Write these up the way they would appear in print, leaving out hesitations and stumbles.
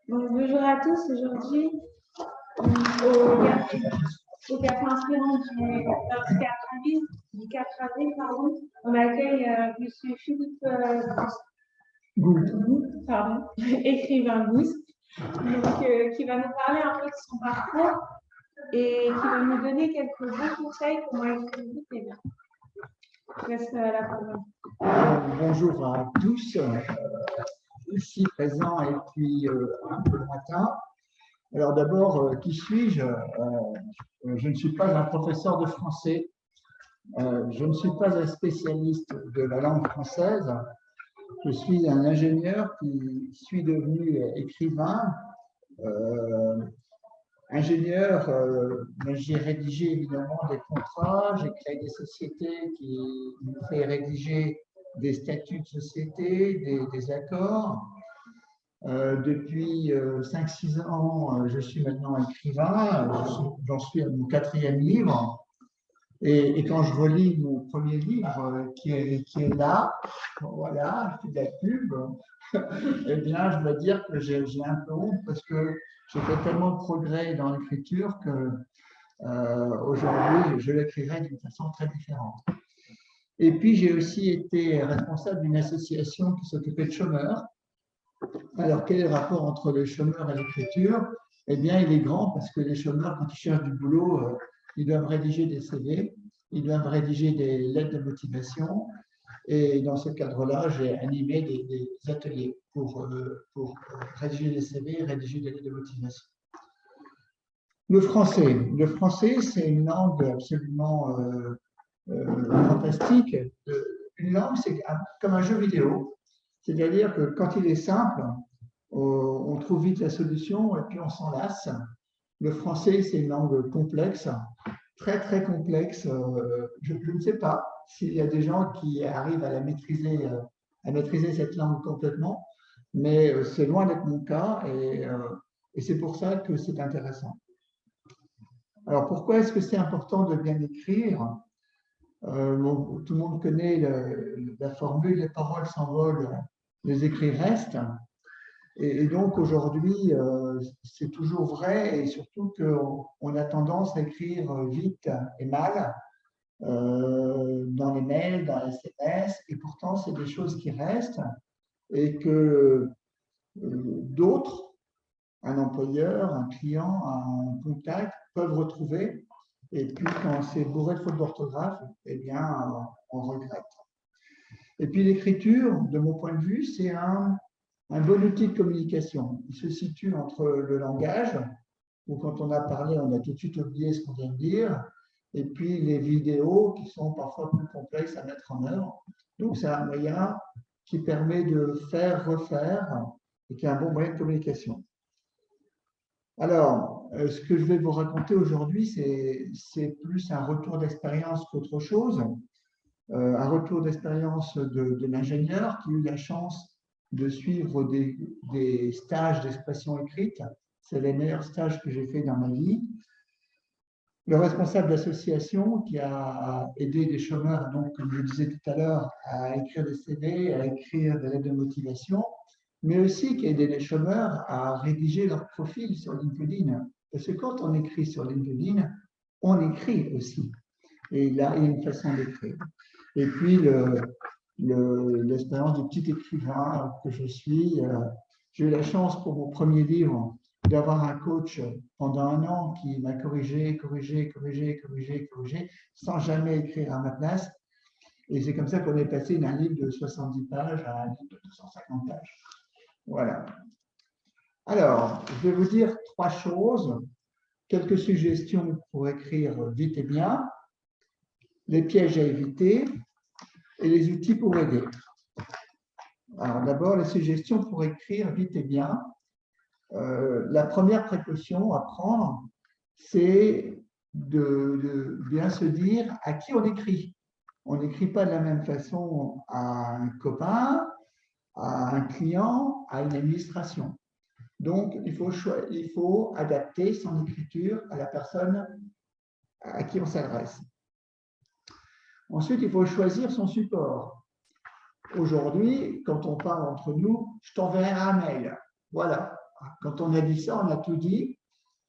Donc, bonjour à tous. Aujourd'hui, au Café Inspirant du 4 avril, pardon, on accueille M. Philippe pardon, écrivain Gouste, qui va nous parler un peu de son parcours et qui va nous donner quelques bons conseils pour écrire vite et bien. Je laisse la parole. Bonjour à tous, ici présents et puis un peu lointain. Alors d'abord, qui suis-je? Je ne suis pas un professeur de français, je ne suis pas un spécialiste de la langue française, je suis un ingénieur qui suis devenu écrivain. Ingénieur, j'ai rédigé évidemment des contrats, j'ai créé des sociétés qui nous fait rédiger des statuts de société, des accords. Depuis 5-6 ans, je suis maintenant écrivain, j'en suis à mon 4e livre. Et quand je relis mon premier livre qui est là, voilà, je fais de la pub, eh bien, je dois dire que j'ai un peu honte parce que j'ai fait tellement de progrès dans l'écriture que aujourd'hui, je l'écrirai d'une façon très différente. Et puis, j'ai aussi été responsable d'une association qui s'occupait de chômeurs. Alors, quel est le rapport entre les chômeurs et l'écriture? Eh bien, il est grand parce que les chômeurs, quand ils cherchent du boulot, ils doivent rédiger des CV, ils doivent rédiger des lettres de motivation. Et dans ce cadre-là, j'ai animé des ateliers pour rédiger des CV et rédiger des lettres de motivation. Le français, c'est une langue absolument fantastique. Une langue, c'est comme un jeu vidéo. C'est-à-dire que quand il est simple, on trouve vite la solution et puis on s'en lasse. Le français, c'est une langue complexe, très très complexe. Je ne sais pas s'il y a des gens qui arrivent à maîtriser cette langue complètement, mais c'est loin d'être mon cas et c'est pour ça que c'est intéressant. Alors pourquoi est-ce que c'est important de bien écrire? Tout le monde connaît la formule « les paroles s'envolent, les écrits restent ». Et donc aujourd'hui, c'est toujours vrai, et surtout qu'on a tendance à écrire vite et mal dans les mails, dans les SMS, et pourtant c'est des choses qui restent et que d'autres, un employeur, un client, un contact, peuvent retrouver. Et puis quand c'est bourré de fautes d'orthographe, eh bien, on regrette. Et puis l'écriture, de mon point de vue, c'est un bon outil de communication. Il se situe entre le langage, où quand on a parlé, on a tout de suite oublié ce qu'on vient de dire, et puis les vidéos qui sont parfois plus complexes à mettre en œuvre. Donc c'est un moyen qui permet de faire, refaire, et qui est un bon moyen de communication. Alors, ce que je vais vous raconter aujourd'hui, c'est plus un retour d'expérience qu'autre chose. Un retour d'expérience de l'ingénieur qui a eu la chance de suivre des stages d'expression écrite. C'est les meilleurs stages que j'ai fait dans ma vie. Le responsable d'association qui a aidé des chômeurs, donc, comme je le disais tout à l'heure, à écrire des CV, à écrire des lettres de motivation, mais aussi qui a aidé les chômeurs à rédiger leur profil sur LinkedIn. Parce que quand on écrit sur LinkedIn, on écrit aussi. Et là, il y a une façon d'écrire. Et puis, l'expérience du petit écrivain que je suis. J'ai eu la chance pour mon premier livre d'avoir un coach pendant 1 an qui m'a corrigé, sans jamais écrire à ma place. Et c'est comme ça qu'on est passé d'un livre de 70 pages à un livre de 250 pages. Voilà. Alors, je vais vous dire 3 choses. Quelques suggestions pour écrire vite et bien, les pièges à éviter et les outils pour aider. Alors d'abord, les suggestions pour écrire vite et bien. La première précaution à prendre, c'est de bien se dire à qui on écrit. On n'écrit pas de la même façon à un copain, à un client, à une administration. Donc, il faut adapter son écriture à la personne à qui on s'adresse. Ensuite, il faut choisir son support. Aujourd'hui, quand on parle entre nous, je t'enverrai un mail. Voilà, Quand on a dit ça, on a tout dit.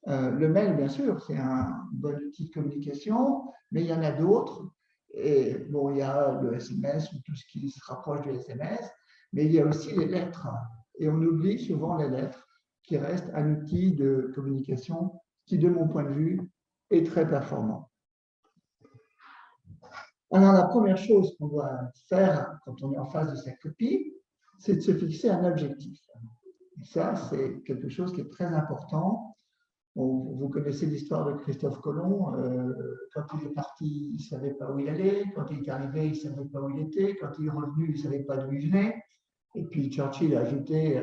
Le mail, bien sûr, c'est un bon outil de communication, mais il y en a d'autres. Et bon, il y a le SMS ou tout ce qui se rapproche du SMS, mais il y a aussi les lettres. Et on oublie souvent les lettres, qui restent un outil de communication qui, de mon point de vue, est très performant. Alors, la première chose qu'on doit faire quand on est en face de sa copie, c'est de se fixer un objectif. Et ça, c'est quelque chose qui est très important. Vous connaissez l'histoire de Christophe Colomb. Quand il est parti, il ne savait pas où il allait. Quand il est arrivé, il ne savait pas où il était. Quand il est revenu, il ne savait pas d'où il venait. Et puis Churchill a ajouté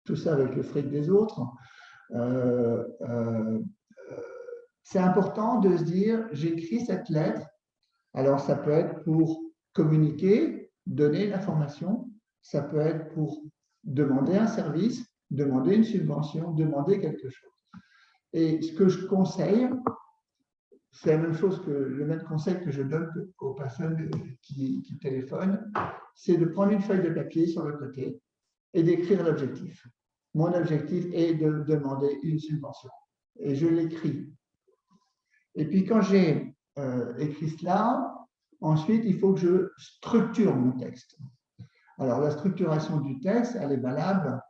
tout ça avec le fric des autres. C'est important de se dire, j'écris cette lettre. Alors, ça peut être pour communiquer, donner l'information. Ça peut être pour demander un service, demander une subvention, demander quelque chose. Et ce que je conseille, c'est la même chose que le même conseil que je donne aux personnes qui téléphonent, c'est de prendre une feuille de papier sur le côté et d'écrire l'objectif. Mon objectif est de demander une subvention. Et je l'écris. Et puis quand j'ai écrit cela, ensuite, il faut que je structure mon texte. Alors, la structuration du texte, elle est valable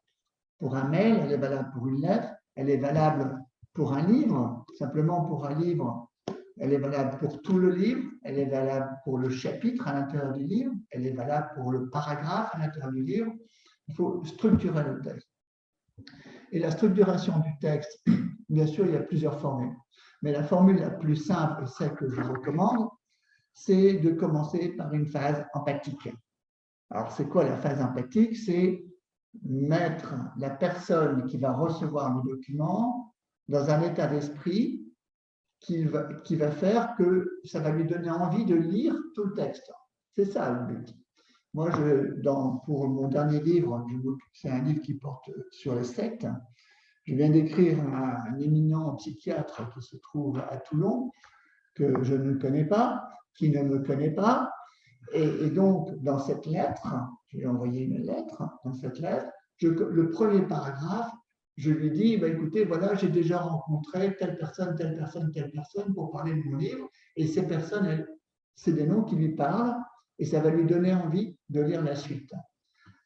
pour un mail, elle est valable pour une lettre, elle est valable pour un livre. Simplement, pour un livre, elle est valable pour tout le livre, elle est valable pour le chapitre à l'intérieur du livre, elle est valable pour le paragraphe à l'intérieur du livre. Il faut structurer le texte. Et la structuration du texte, bien sûr, il y a plusieurs formules. Mais la formule la plus simple, et celle que je vous recommande, c'est de commencer par une phase empathique. Alors, c'est quoi la phase empathique? C'est mettre la personne qui va recevoir le document dans un état d'esprit qui va faire que ça va lui donner envie de lire tout le texte. C'est ça le but. Moi, pour mon dernier livre, c'est un livre qui porte sur les sectes, je viens d'écrire un éminent psychiatre qui se trouve à Toulon, que je ne connais pas, qui ne me connaît pas. Et donc, dans cette lettre, je lui ai envoyé une lettre, dans cette lettre, le premier paragraphe, je lui dis, bah, écoutez, voilà, j'ai déjà rencontré telle personne, telle personne, telle personne pour parler de mon livre, et ces personnes, c'est des noms qui lui parlent, et ça va lui donner envie de lire la suite.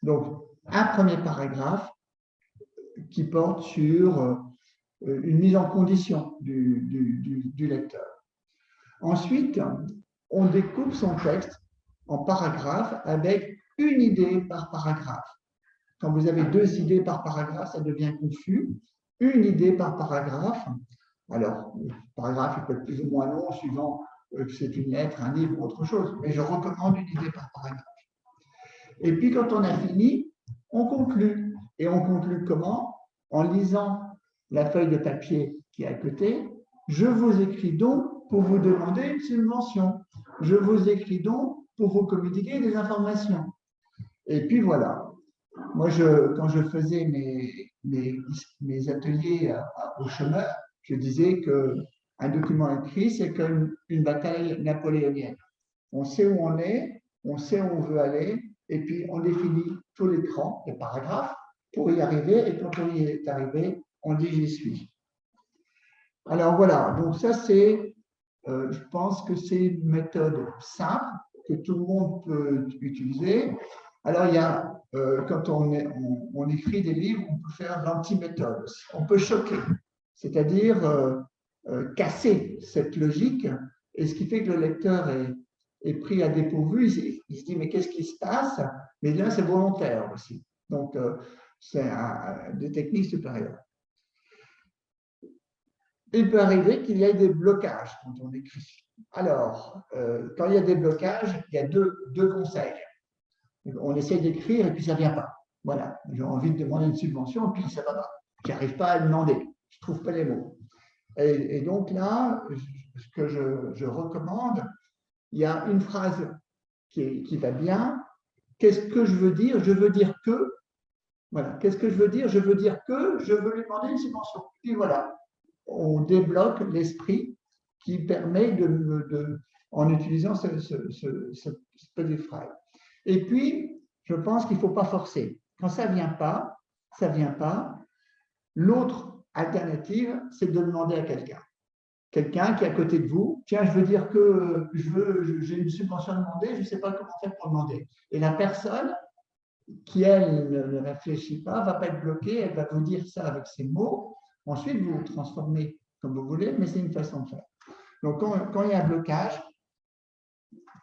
Donc, un premier paragraphe qui porte sur une mise en condition du lecteur. Ensuite, on découpe son texte en paragraphes avec une idée par paragraphe. Quand vous avez 2 idées par paragraphe, ça devient confus. Une idée par paragraphe. Alors, le paragraphe, il peut être plus ou moins long, suivant que c'est une lettre, un livre ou autre chose. Mais je recommande une idée par paragraphe. Et puis, quand on a fini, on conclut. Et on conclut comment? En lisant la feuille de papier qui est à côté. Je vous écris donc pour vous demander une subvention. Je vous écris donc pour vous communiquer des informations. Et puis voilà. Moi, quand je faisais mes ateliers aux chômeurs, je disais qu'un document écrit, c'est comme une bataille napoléonienne. On sait où on est, on sait où on veut aller, et puis on définit tout l'écran, les paragraphes, pour y arriver, et quand on y est arrivé, on dit j'y suis. Alors voilà, donc ça c'est, je pense que c'est une méthode simple que tout le monde peut utiliser. Alors il y a, quand on écrit des livres, on peut faire l'anti-méthode. On peut choquer, c'est-à-dire casser cette logique, et ce qui fait que le lecteur est pris à dépourvu, il se dit mais qu'est-ce qui se passe? Mais là c'est volontaire aussi. Donc c'est des techniques supérieures. Il peut arriver qu'il y ait des blocages quand on écrit. Alors, quand il y a des blocages, il y a deux conseils. On essaie d'écrire et puis ça ne vient pas. Voilà, j'ai envie de demander une subvention et puis ça ne va pas. Je n'arrive pas à demander, je ne trouve pas les mots. Et donc là, ce que je recommande, il y a une phrase qui va bien. Qu'est-ce que je veux dire? Je veux dire que. Voilà, qu'est-ce que je veux dire? Je veux dire que je veux lui demander une subvention. Puis voilà, on débloque l'esprit qui permet en utilisant ce petite phrase. Et puis, je pense qu'il ne faut pas forcer. Quand ça ne vient pas, L'autre alternative, c'est de demander à quelqu'un. Quelqu'un qui est à côté de vous, tiens, je veux dire que j'ai une subvention à demander, je ne sais pas comment faire pour demander. Et la personne qui, elle, ne réfléchit pas, ne va pas être bloquée, elle va vous dire ça avec ses mots. Ensuite, vous vous transformez comme vous voulez, mais c'est une façon de faire. Donc, quand il y a un blocage,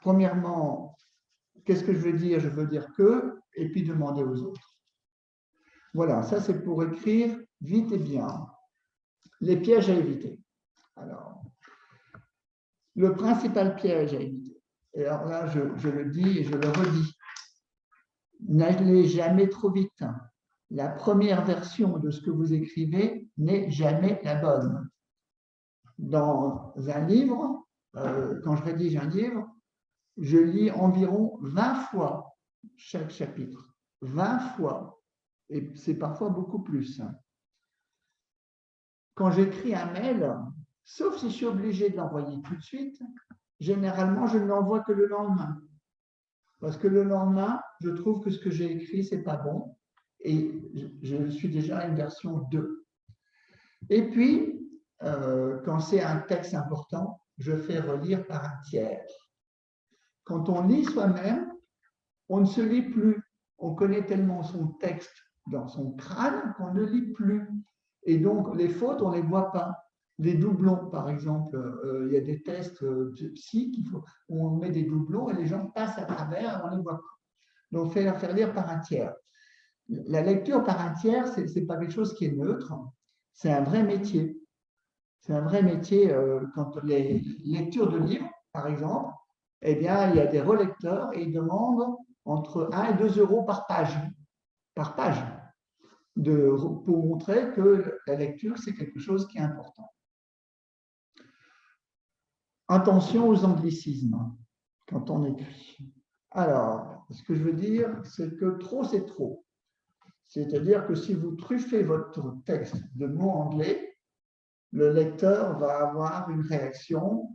premièrement, qu'est-ce que je veux dire? Je veux dire que, et puis demander aux autres. Voilà, ça c'est pour écrire vite et bien. Les pièges à éviter. Alors, le principal piège à éviter, et alors là, je le dis et je le redis, n'allez jamais trop vite. La première version de ce que vous écrivez n'est jamais la bonne. Dans un livre, quand je rédige un livre, je lis environ 20 fois chaque chapitre. 20 fois. Et c'est parfois beaucoup plus. Quand j'écris un mail, sauf si je suis obligé de l'envoyer tout de suite, généralement, je ne l'envoie que le lendemain. Parce que le lendemain, je trouve que ce que j'ai écrit, ce n'est pas bon. Et je suis déjà à une version 2. Et puis, quand c'est un texte important, je fais relire par un tiers. Quand on lit soi-même, on ne se lit plus. On connaît tellement son texte dans son crâne qu'on ne lit plus. Et donc, les fautes, on ne les voit pas. Les doublons, par exemple, il y a des tests psy où on met des doublons et les gens passent à travers et on ne les voit pas. Donc, faire lire par un tiers. La lecture par un tiers, ce n'est pas quelque chose qui est neutre. C'est un vrai métier. C'est un vrai métier. Quand les lectures de livres, par exemple, eh bien, il y a des relecteurs et ils demandent entre 1 et 2 euros par page. Pour montrer que la lecture, c'est quelque chose qui est important. Attention aux anglicismes quand on écrit. Alors, ce que je veux dire, c'est que trop, c'est trop. C'est-à-dire que si vous truffez votre texte de mots anglais, le lecteur va avoir une réaction.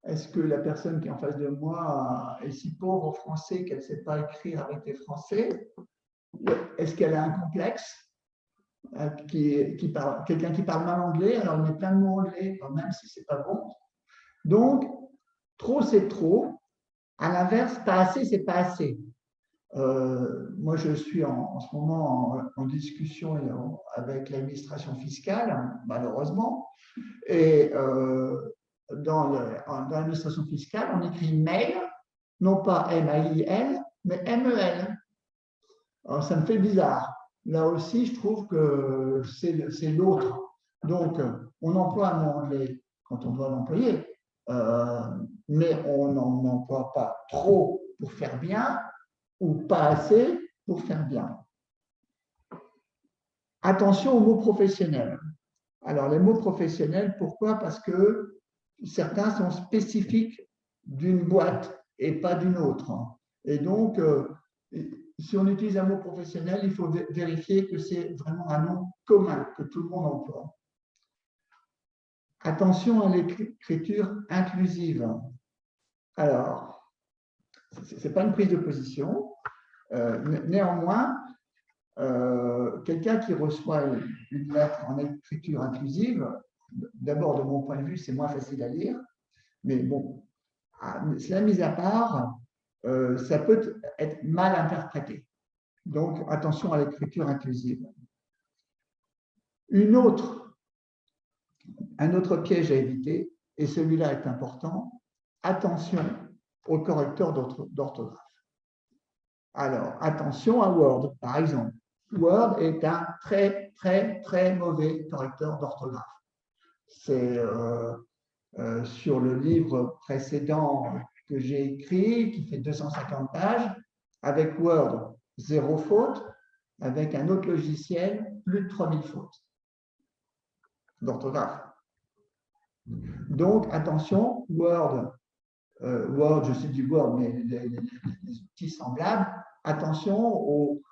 Est-ce que la personne qui est en face de moi est si pauvre en français qu'elle ne sait pas écrire avec les Français? Est-ce qu'elle a un complexe? Quelqu'un qui parle mal anglais, alors il met plein de mots anglais, même si ce n'est pas bon. Donc, trop, c'est trop. À l'inverse, pas assez, c'est pas assez. Moi, je suis en ce moment en discussion avec l'administration fiscale, malheureusement. Et dans l'administration fiscale, on écrit mail, non pas M-A-I-L, mais M-E-L. Alors, ça me fait bizarre. Là aussi, je trouve que c'est l'autre. Donc, on emploie un mot anglais quand on doit l'employer, mais on n'en emploie pas trop pour faire bien ou pas assez pour faire bien. Attention aux mots professionnels. Alors, les mots professionnels, pourquoi? Parce que certains sont spécifiques d'une boîte et pas d'une autre. Et donc, si on utilise un mot professionnel, il faut vérifier que c'est vraiment un nom commun, que tout le monde emploie. Attention à l'écriture inclusive. Alors, ce n'est pas une prise de position. Néanmoins, quelqu'un qui reçoit une lettre en écriture inclusive, d'abord, de mon point de vue, c'est moins facile à lire. Mais bon, cela mis à part, ça peut être mal interprété. Donc, attention à l'écriture inclusive. Un autre piège à éviter, et celui-là est important, attention au correcteur d'orthographe. Alors, attention à Word, par exemple. Word est un très, très, très mauvais correcteur d'orthographe. C'est sur le livre précédent que j'ai écrit, qui fait 250 pages, avec Word, 0 faute, avec un autre logiciel, plus de 3000 fautes d'orthographe. Donc, attention, Word, je sais du Word, mais les outils semblables, attention au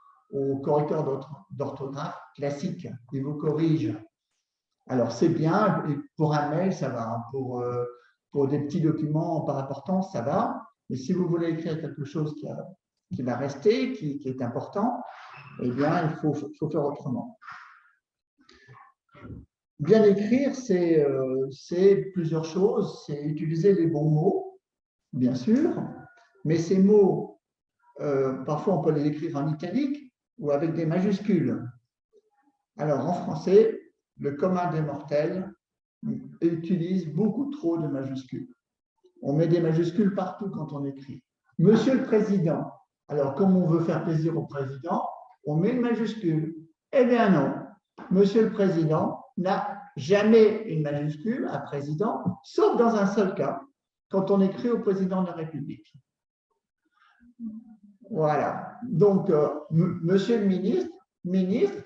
correcteur d'orthographe classique, il vous corrige. Alors, c'est bien, pour un mail, ça va. Pour des petits documents pas importants, ça va. Mais si vous voulez écrire quelque chose qui va rester, qui est important, eh bien, il faut faire autrement. Bien écrire, c'est plusieurs choses. C'est utiliser les bons mots, bien sûr, mais ces mots, parfois on peut les écrire en italique ou avec des majuscules. Alors en français, le commun des mortels utilise beaucoup trop de majuscules. On met des majuscules partout quand on écrit. Monsieur le Président. Alors, comme on veut faire plaisir au Président, on met une majuscule. Eh bien non. Monsieur le Président n'a jamais une majuscule à Président, sauf dans un seul cas, quand on écrit au Président de la République. Voilà. Donc, Monsieur le ministre,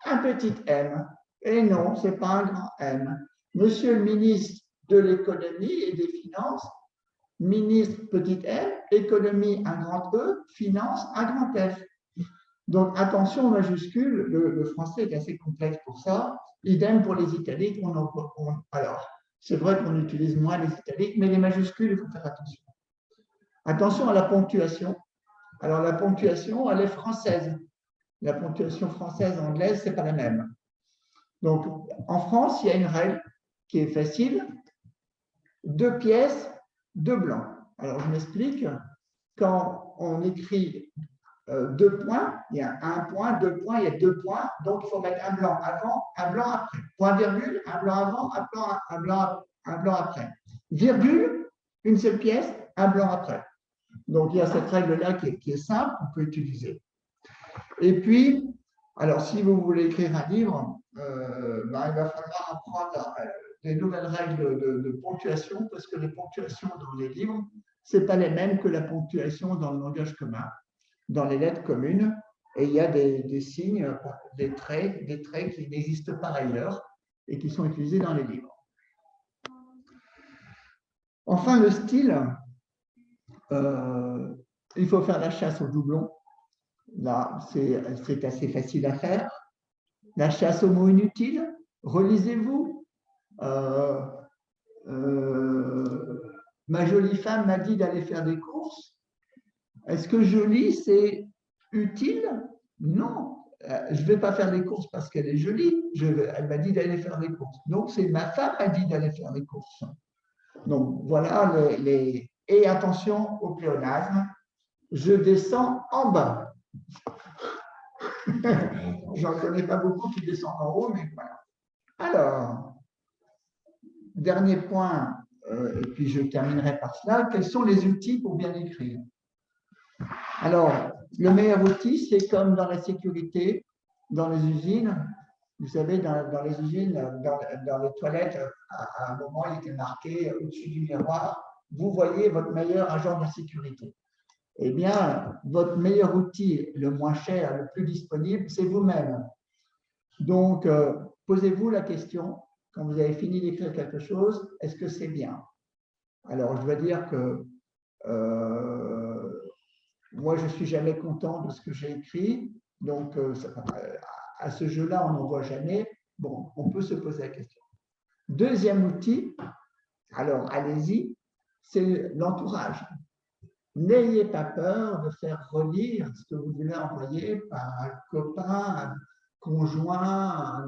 un petit M. Et non, ce n'est pas un grand M. Monsieur le ministre de l'économie et des finances, ministre petit m, économie un grand E, finance un grand F. Donc attention aux majuscules, le français est assez complexe pour ça. Idem pour les italiques. Alors, c'est vrai qu'on utilise moins les italiques, mais les majuscules, il faut faire attention. Attention à la ponctuation. Alors la ponctuation, elle est française. La ponctuation française, anglaise, ce n'est pas la même. Donc en France, il y a une règle qui est facile. 2 pièces, 2 blancs. Alors, je m'explique. Quand on écrit 2 points, il y a 1 point, 2 points, il y a 2 points. Donc, il faut mettre un blanc avant, un blanc après. Point virgule, un blanc avant, un blanc après. Virgule, une seule pièce, un blanc après. Donc, il y a cette règle-là qui est simple, qu'on peut utiliser. Et puis, alors, si vous voulez écrire un livre, il va falloir apprendre des nouvelles règles de ponctuation, parce que les ponctuations dans les livres, ce n'est pas les mêmes que la ponctuation dans le langage commun, dans les lettres communes, et il y a des signes, des traits qui n'existent pas ailleurs et qui sont utilisés dans les livres. Enfin, le style, il faut faire la chasse aux doublons. Là, c'est assez facile à faire. La chasse aux mots inutiles, relisez-vous. Ma jolie femme m'a dit d'aller faire des courses. Est-ce que jolie, c'est utile? Non. Je ne vais pas faire des courses parce qu'elle est jolie. Elle m'a dit d'aller faire des courses. Donc, c'est ma femme m'a dit d'aller faire des courses. Donc, voilà Et attention au pléonasme. Je descends en bas. J'en connais pas beaucoup qui descendent en haut, mais voilà. Alors, dernier point, et puis je terminerai par cela, quels sont les outils pour bien écrire? Alors, le meilleur outil, c'est comme dans la sécurité, dans les usines. Vous savez, dans les usines, dans les toilettes, à un moment, il était marqué au-dessus du miroir, vous voyez votre meilleur agent de sécurité. Eh bien, votre meilleur outil, le moins cher, le plus disponible, c'est vous-même. Donc, posez-vous la question, quand vous avez fini d'écrire quelque chose, est-ce que c'est bien? Alors, je dois dire que moi, je ne suis jamais content de ce que j'ai écrit. Donc, à ce jeu-là, on n'en voit jamais. Bon, on peut se poser la question. Deuxième outil, alors allez-y, c'est l'entourage. N'ayez pas peur de faire relire ce que vous voulez envoyer par un copain, un conjoint,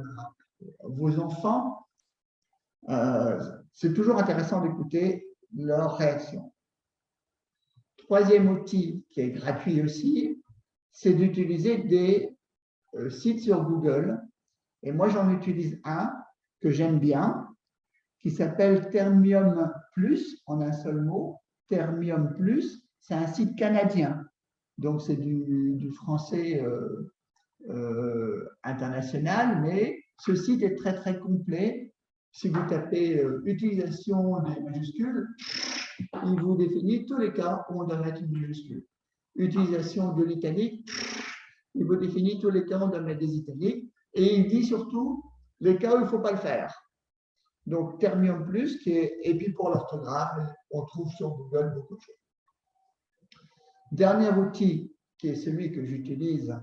vos enfants. C'est toujours intéressant d'écouter leurs réactions. Troisième outil qui est gratuit aussi, c'est d'utiliser des sites sur Google. Et moi, j'en utilise un que j'aime bien, qui s'appelle Termium Plus, en un seul mot. Termium Plus, c'est un site canadien. Donc, c'est du français international, mais ce site est très, très complet. Si vous tapez utilisation des majuscules, il vous définit tous les cas où on doit mettre une majuscule. Utilisation de l'italique, il vous définit tous les cas où on doit mettre des italiques. Et il dit surtout les cas où il ne faut pas le faire. Donc, Termium Plus, et puis pour l'orthographe, on trouve sur Google beaucoup de choses. Dernier outil, qui est celui que j'utilise,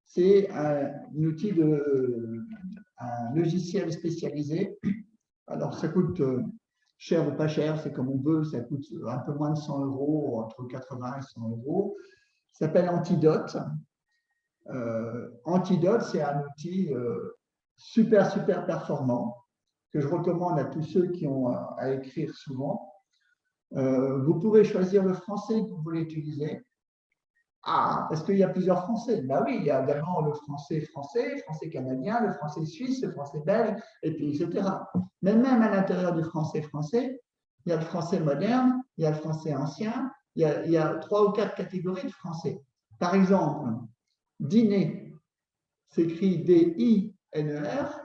c'est un logiciel spécialisé. Alors, ça coûte cher ou pas cher, c'est comme on veut, ça coûte un peu moins de 100 €, entre 80 et 100 €. Ça s'appelle Antidote. Antidote, c'est un outil super, super performant. que je recommande à tous ceux qui ont à écrire souvent. Vous pouvez choisir le français que vous voulez utiliser. Ah, parce qu'il y a plusieurs français. Ben oui, il y a d'abord le français français, le français canadien, le français suisse, le français belge, et puis etc. Mais même à l'intérieur du français français, il y a le français moderne, il y a le français ancien, il y a 3 ou 4 catégories de français. Par exemple, dîner s'écrit D-I-N-E-R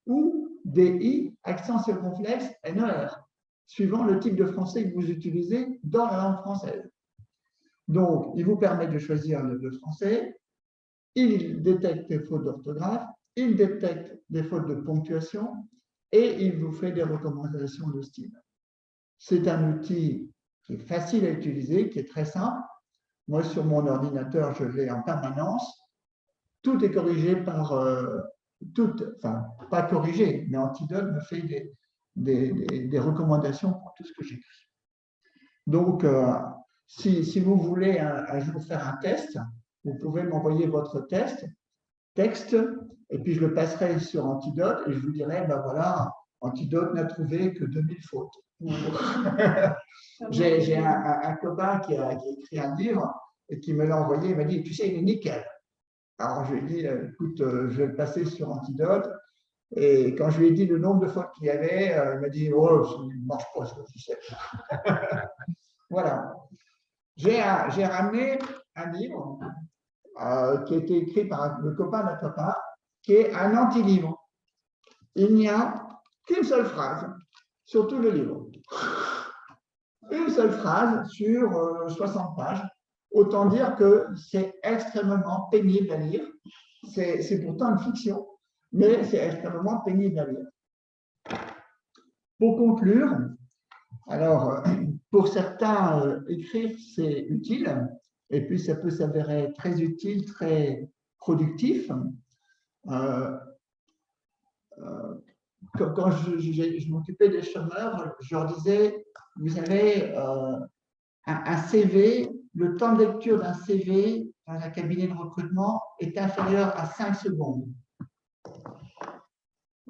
ou D-I, accent circonflexe, N-E-R, suivant le type de français que vous utilisez dans la langue française. Donc, il vous permet de choisir le français, il détecte des fautes d'orthographe, il détecte des fautes de ponctuation et il vous fait des recommandations de style. C'est un outil qui est facile à utiliser, qui est très simple. Moi, sur mon ordinateur, je l'ai en permanence. Tout est corrigé par... enfin, pas corrigé, mais Antidote me fait des recommandations pour tout ce que j'écris. Donc, si vous voulez un jour faire un test, vous pouvez m'envoyer votre texte, et puis je le passerai sur Antidote et je vous dirai, ben voilà, Antidote n'a trouvé que 2000 fautes. J'ai un copain qui a écrit un livre et qui me l'a envoyé, il m'a dit, tu sais, il est nickel. Alors je lui ai dit, écoute, je vais le passer sur Antidote. Et quand je lui ai dit le nombre de fautes qu'il y avait, il m'a dit, oh, ça ne marche pas ce logiciel. Voilà. J'ai ramené un livre qui a été écrit par le copain d'un copain, qui est un anti-livre. Il n'y a qu'une seule phrase sur tout le livre. Une seule phrase sur 60 pages. Autant dire que c'est extrêmement pénible à lire. C'est pourtant une fiction, mais c'est extrêmement pénible à lire. Pour conclure, alors, pour certains, écrire, c'est utile, et puis ça peut s'avérer très utile, très productif. Quand je m'occupais des chômeurs, je leur disais, vous avez un CV, le temps de lecture d'un CV dans un cabinet de recrutement est inférieur à 5 secondes.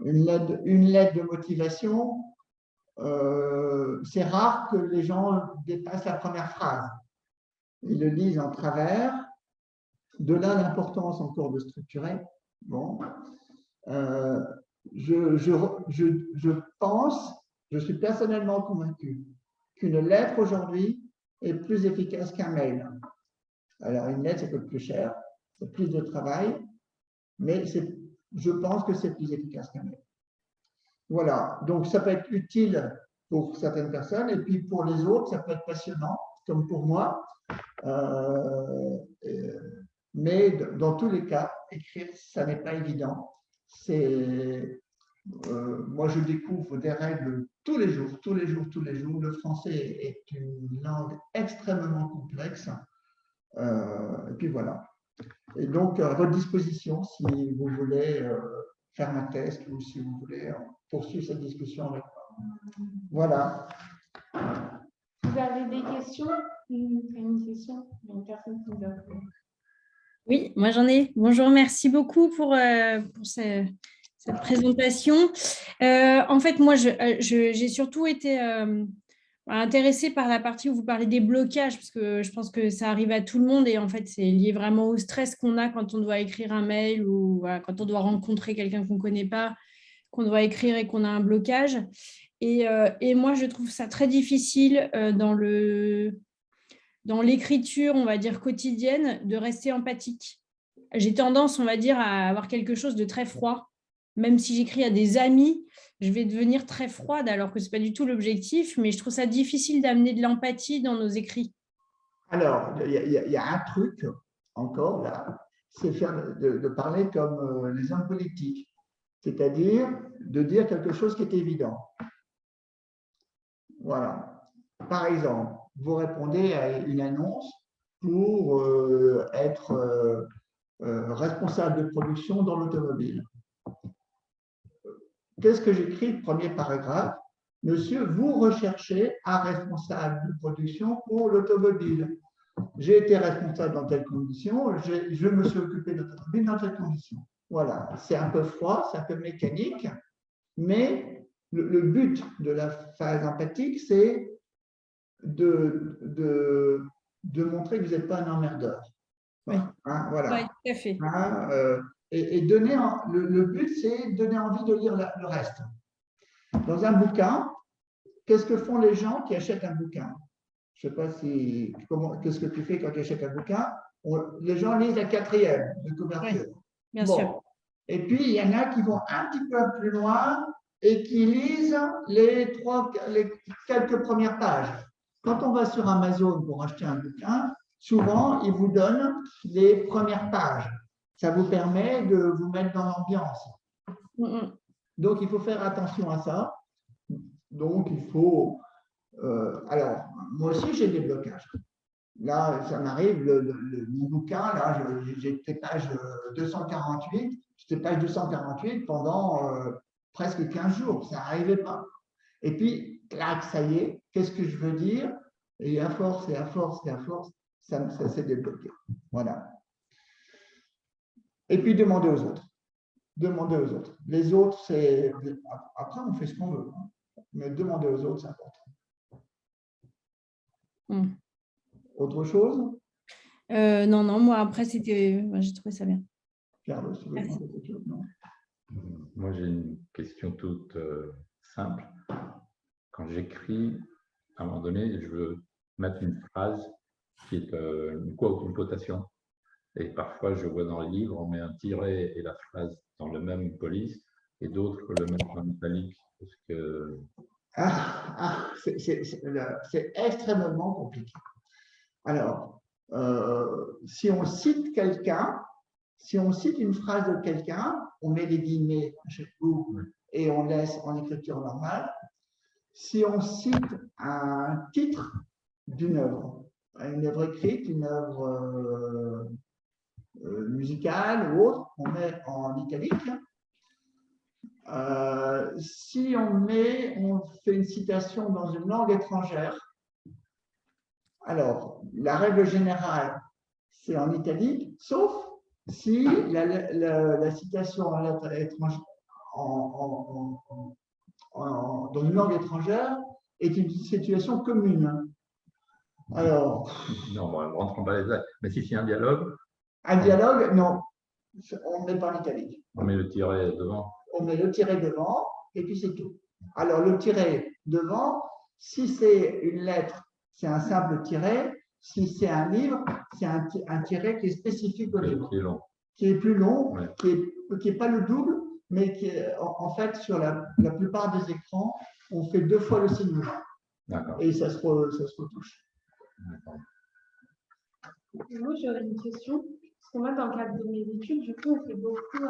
Une lettre de motivation, c'est rare que les gens dépassent la première phrase. Ils le lisent en travers. De là l'importance encore de structurer. Bon. Je pense, je suis personnellement convaincu qu'une lettre aujourd'hui est plus efficace qu'un mail. Alors, une lettre, ça coûte plus cher, c'est plus de travail, mais je pense que c'est plus efficace qu'un mail. Voilà, donc ça peut être utile pour certaines personnes, et puis pour les autres, ça peut être passionnant, comme pour moi. Mais dans tous les cas, écrire, ça n'est pas évident. Moi, je découvre des règles tous les jours. Le français est une langue extrêmement complexe. Et puis voilà. Et donc, à votre disposition, si vous voulez faire un test ou si vous voulez poursuivre cette discussion avec moi. Voilà. Vous avez des questions? Une question? Une personne qui nous a... Oui, moi j'en ai. Bonjour, merci beaucoup pour cette présentation. En fait, moi, j'ai surtout été intéressée par la partie où vous parlez des blocages, parce que je pense que ça arrive à tout le monde et en fait, c'est lié vraiment au stress qu'on a quand on doit écrire un mail ou voilà, quand on doit rencontrer quelqu'un qu'on ne connaît pas, qu'on doit écrire et qu'on a un blocage. Et moi, je trouve ça très difficile dans l'écriture, on va dire, quotidienne, de rester empathique. J'ai tendance, on va dire, à avoir quelque chose de très froid. Même si j'écris à des amis, je vais devenir très froide, alors que ce n'est pas du tout l'objectif, mais je trouve ça difficile d'amener de l'empathie dans nos écrits. Alors, il y a un truc encore là, c'est de parler comme les hommes politiques, c'est-à-dire de dire quelque chose qui est évident. Voilà. Par exemple, vous répondez à une annonce pour être responsable de production dans l'automobile. Qu'est-ce que j'écris le premier paragraphe? Monsieur, vous recherchez un responsable de production pour l'automobile. J'ai été responsable dans telles conditions, je me suis occupé de l'automobile dans telles conditions. Voilà, c'est un peu froid, c'est un peu mécanique, mais le but de la phase empathique, c'est de montrer que vous n'êtes pas un emmerdeur. Oui. Hein, voilà. Oui, tout à fait. Hein, et donner le but, c'est donner envie de lire le reste. Dans un bouquin, qu'est-ce que font les gens qui achètent un bouquin? Je ne sais pas qu'est-ce que tu fais quand tu achètes un bouquin? Les gens lisent la 4e de couverture. Oui, bien sûr. Et puis, il y en a qui vont un petit peu plus loin et qui lisent les quelques premières pages. Quand on va sur Amazon pour acheter un bouquin, souvent, ils vous donnent les premières pages. Ça vous permet de vous mettre dans l'ambiance. Donc, il faut faire attention à ça. Donc, il faut… alors, moi aussi, j'ai des blocages. Là, ça m'arrive, mon bouquin, là, j'étais page 248, j'étais page 248 pendant presque 15 jours. Ça n'arrivait pas. Et puis, clac, ça y est, qu'est-ce que je veux dire? Et à force, et à force, et à force, ça s'est débloqué. Voilà. Et puis, demandez aux autres. Demandez aux autres. Les autres, c'est… Après, on fait ce qu'on veut. Mais demander aux autres, c'est important. Autre chose? Non, moi, après, j'ai trouvé ça bien. Carlos, tu veux demander quelque chose? Non. Moi, j'ai une question toute simple. Quand j'écris, à un moment donné, je veux mettre une phrase qui est une quotation. Et parfois, je vois dans le livre, on met un tiret et la phrase dans le même police, et d'autres le mettent en italique. Parce que… c'est extrêmement compliqué. Alors, si on cite quelqu'un, si on cite une phrase de quelqu'un, on met des guillemets à chaque bout et on laisse en écriture normale. Si on cite un titre d'une œuvre écrite, une œuvre musicale ou autre, on met en italique. Si on fait une citation dans une langue étrangère, alors, la règle générale, c'est en italique, sauf si la citation en lettres étrangères, dans une langue étrangère est une situation commune. Alors… Non, bon, on rentre pas les ailes. Mais si c'est un dialogue… Un dialogue, non. On ne met pas en italique. On met le tiret devant. On met le tiret devant, et puis c'est tout. Alors, le tiret devant, si c'est une lettre, c'est un simple tiret. Si c'est un livre, c'est un tiret qui est spécifique au livre. Qui est long. Qui est plus long, ouais. qui n'est pas le double, mais qui est, en fait, sur la plupart des écrans, on fait 2 fois le signe. Et ça se retouche. Moi, j'aurais une question. Parce que moi, dans le cadre de mes études, du coup, on fait beaucoup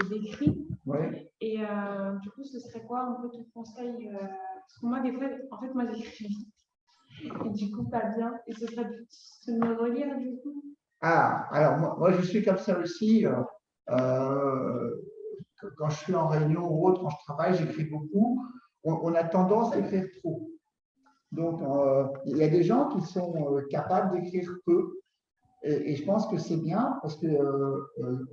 d'écrits. Ouais. Et du coup, ce serait quoi un peu ton conseil parce que moi, des fois, en fait, moi, j'écris vite. Et du coup, pas bien. Et ce serait de me relire, du coup. Alors moi, je suis comme ça aussi. Quand je suis en réunion ou autre, quand je travaille, j'écris beaucoup. On a tendance à écrire trop. Donc, il y a des gens qui sont capables d'écrire peu. Et je pense que c'est bien parce que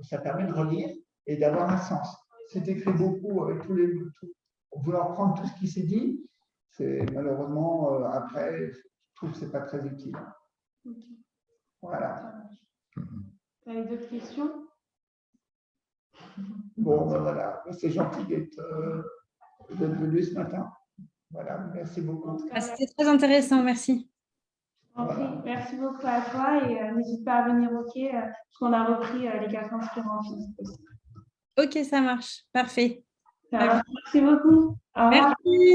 ça permet de relire et d'avoir un sens. Si tu écris beaucoup avec vouloir prendre tout ce qui s'est dit, c'est malheureusement, après, je trouve que ce n'est pas très utile. Okay. Voilà. Tu as d'autres questions? Bon, ben voilà, c'est gentil d'être venu ce matin. Voilà, merci beaucoup. C'était très intéressant, merci. Voilà. Merci beaucoup à toi et n'hésite pas à venir au quai parce qu'on a repris les 4 inspirants physiques aussi. Ok, ça marche. Parfait. Merci beaucoup. Au revoir. Merci.